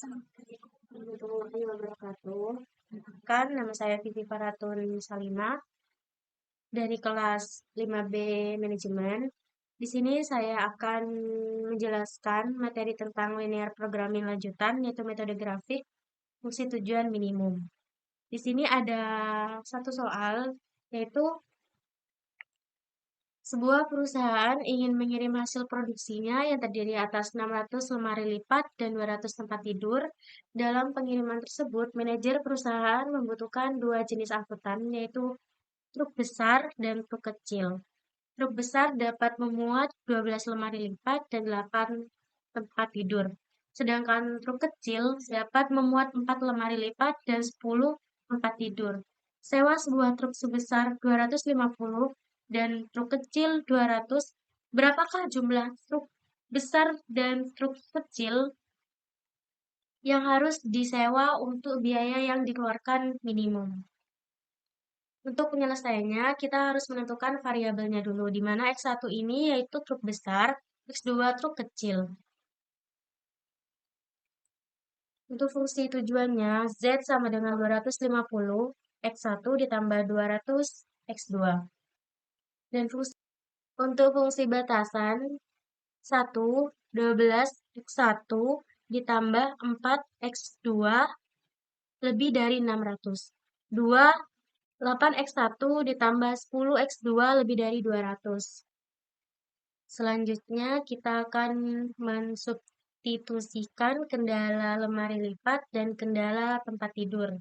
Assalamualaikum warahmatullahi wabarakatuh. Kan nama saya Vivi Faratun Salima dari kelas 5B Manajemen. Di sini saya akan menjelaskan materi tentang linear programming lanjutan yaitu metode grafik fungsi tujuan minimum. Di sini ada satu soal yaitu sebuah perusahaan ingin mengirim hasil produksinya yang terdiri atas 600 lemari lipat dan 200 tempat tidur. Dalam pengiriman tersebut, manajer perusahaan membutuhkan dua jenis angkutan, yaitu truk besar dan truk kecil. Truk besar dapat memuat 12 lemari lipat dan 8 tempat tidur. Sedangkan truk kecil dapat memuat 4 lemari lipat dan 10 tempat tidur. Sewa sebuah truk sebesar 250 dan truk kecil 200. Berapakah jumlah truk besar dan truk kecil yang harus disewa untuk biaya yang dikeluarkan minimum? Untuk penyelesaiannya, kita harus menentukan variabelnya dulu, di mana X1 ini yaitu truk besar, X2 truk kecil. Untuk fungsi tujuannya, Z sama dengan 250, X1 ditambah 200, X2. Dan untuk fungsi batasan, 1, 12, X1 ditambah 4, X2 lebih dari 600. 2, 8 X1 ditambah 10 X2 lebih dari 200. Selanjutnya kita akan mensubstitusikan kendala lemari lipat dan kendala tempat tidur.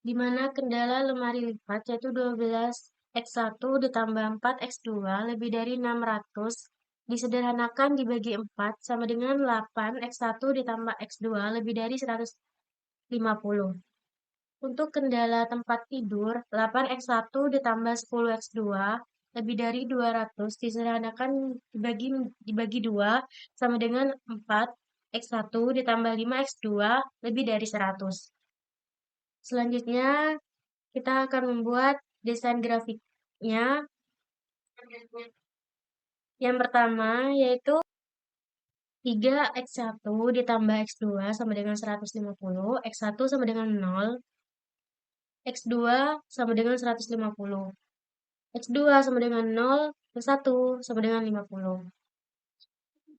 Di mana kendala lemari lipat yaitu 12 X1 ditambah 4 X2 lebih dari 600 disederhanakan dibagi 4 sama dengan 8 X1 ditambah X2 lebih dari 150. Untuk kendala tempat tidur, 8X1 ditambah 10X2 lebih dari 200 disederhanakan dibagi 2 sama dengan 4X1 ditambah 5X2 lebih dari 100. Selanjutnya, kita akan membuat desain grafiknya. Yang pertama yaitu 3X1 ditambah X2 sama dengan 150, X1 sama dengan 0, X2 sama dengan 150. X2 sama dengan 0, X1 sama dengan 50.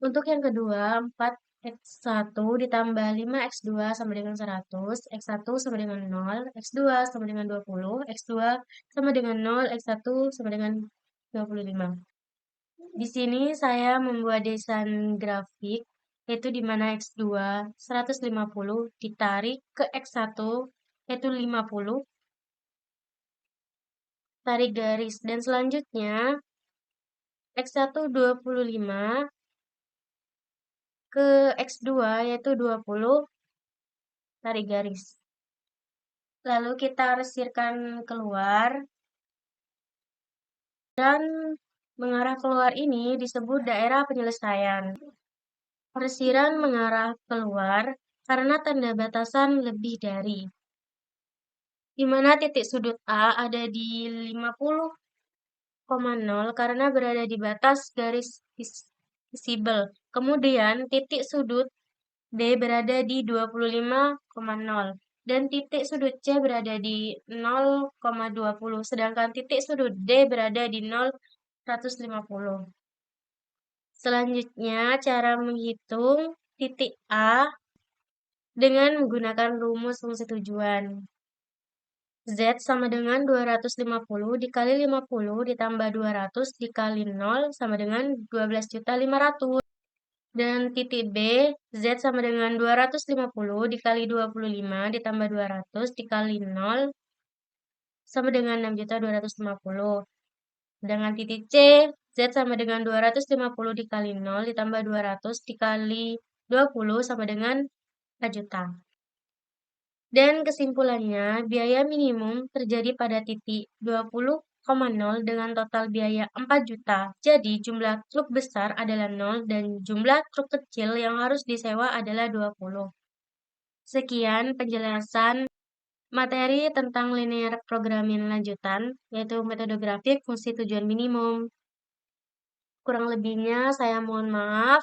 Untuk yang kedua, 4X1 ditambah 5X2 sama dengan 100, X1 sama dengan 0, X2 sama dengan 20, X2 sama dengan 0, X1 sama dengan 25. Di sini saya membuat desain grafik, yaitu di mana X2 150 ditarik ke X1, yaitu 50, tarik garis, dan selanjutnya X1 25 ke X2 yaitu 20, tarik garis. Lalu kita resirkan keluar, dan mengarah keluar ini disebut daerah penyelesaian. Resiran mengarah keluar karena tanda batasan lebih dari, di mana titik sudut A ada di 50,0 karena berada di batas garis visible. Kemudian titik sudut D berada di 25,0 dan titik sudut C berada di 0,20, sedangkan titik sudut D berada di 0,150. Selanjutnya, cara menghitung titik A dengan menggunakan rumus fungsi tujuan. Z sama dengan 250 dikali 50 ditambah 200 dikali 0 sama dengan 12.500. Dan titik B, Z sama dengan 250 dikali 25 ditambah 200 dikali 0 sama dengan 6.250. Dengan titik C, Z sama dengan 250 dikali 0 ditambah 200 dikali 20 sama dengan 4 juta. Dan kesimpulannya, biaya minimum terjadi pada titik 20,0 dengan total biaya 4 juta. Jadi, jumlah truk besar adalah 0 dan jumlah truk kecil yang harus disewa adalah 20. Sekian penjelasan materi tentang linear programming lanjutan, yaitu metode grafik fungsi tujuan minimum. Kurang lebihnya saya mohon maaf.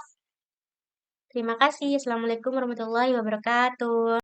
Terima kasih. Assalamualaikum warahmatullahi wabarakatuh.